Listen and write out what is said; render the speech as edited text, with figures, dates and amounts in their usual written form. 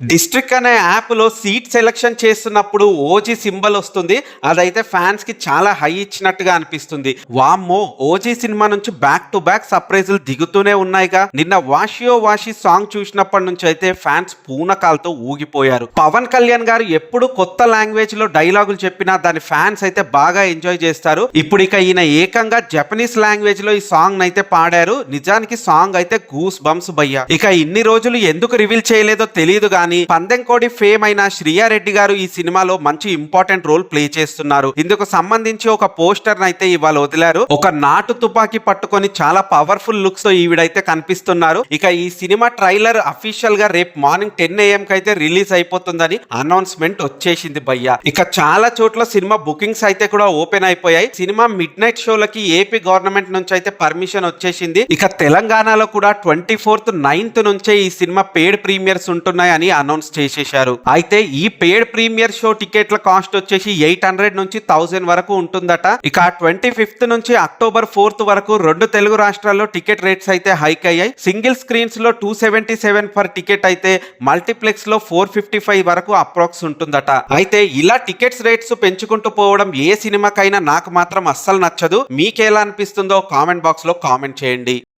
District అనే app లో seat selection చేస్తున్నప్పుడు ఓజీ సింబల్ వస్తుంది. అదైతే ఫ్యాన్స్ కి చాలా హై ఇచ్చినట్టుగా అనిపిస్తుంది. వామ్మో, ఓజీ సినిమా నుంచి బ్యాక్ టు బ్యాక్ సర్ప్రైజులు దిగుతూనే ఉన్నాయిగా. నిన్న వాషియో వాషి సాంగ్ చూసినప్పటి నుంచి అయితే ఫ్యాన్స్ పూనకాలతో ఊగిపోయారు. పవన్ కళ్యాణ్ గారు ఎప్పుడు కొత్త లాంగ్వేజ్ లో డైలాగులు చెప్పినా దాని ఫ్యాన్స్ అయితే బాగా ఎంజాయ్ చేస్తారు. ఇప్పుడు ఇక ఈయన ఏకంగా జపనీస్ లాంగ్వేజ్ లో ఈ సాంగ్ అయితే పాడారు. నిజానికి సాంగ్ అయితే గూస్ బంప్స్ భయ్యా. ఇక ఇన్ని రోజులు ఎందుకు రివీల్ చేయలేదో తెలియదు గానీ పందెంకోడి ఫేమ్ అయిన శ్రీయారెడ్డి గారు ఈ సినిమాలో మంచి ఇంపార్టెంట్ రోల్ ప్లే చేస్తున్నారు. ఇందుకు సంబంధించి ఒక పోస్టర్ అయితే ఇవాళ వదిలారు. ఒక నాటు తుపాకీ పట్టుకొని చాలా పవర్ఫుల్ లుక్స్ తో ఈవిడైతే కనిపిస్తున్నారు. ఇక ఈ సినిమా ట్రైలర్ అఫీషియల్ గా రేపు మార్నింగ్ 10 AM కి అయితే రిలీజ్ అయిపోతుందని అనౌన్స్మెంట్ వచ్చేసింది భయ్యా. ఇక చాలా చోట్ల సినిమా బుకింగ్స్ అయితే కూడా ఓపెన్ అయిపోయాయి. సినిమా మిడ్ నైట్ షోలకి ఏపీ గవర్నమెంట్ నుంచి అయితే పర్మిషన్ వచ్చేసింది. ఇక తెలంగాణలో కూడా 24th 9th నుంచే ఈ సినిమా పెయిడ్ ప్రీమియర్స్ ఉంటున్నాయని అనౌన్స్ చేసేశారు. అయితే ఈ పెయిడ్ ప్రీమియర్ షో టికెట్ల కాస్ట్ వచ్చేసి 800 నుంచి 1000 వరకు ఉంటుందట. ఇక 25th నుంచి October 4th వరకు 2 తెలుగు రాష్ట్రాల్లో టికెట్ రేట్స్ అయితే హైక్ అయ్యాయి. సింగిల్ స్క్రీన్స్ లో 277 ఫర్ టికెట్ అయితే మల్టీప్లెక్స్ లో 455 వరకు అప్రాక్స్ ఉంటుందట. అయితే ఇలా టికెట్స్ రేట్స్ పెంచుకుంటూ పోవడం ఏ సినిమాకైనా నాకు మాత్రం అస్సలు నచ్చదు. మీకెలా అనిపిస్తుందో కామెంట్ బాక్స్ లో కామెంట్ చేయండి.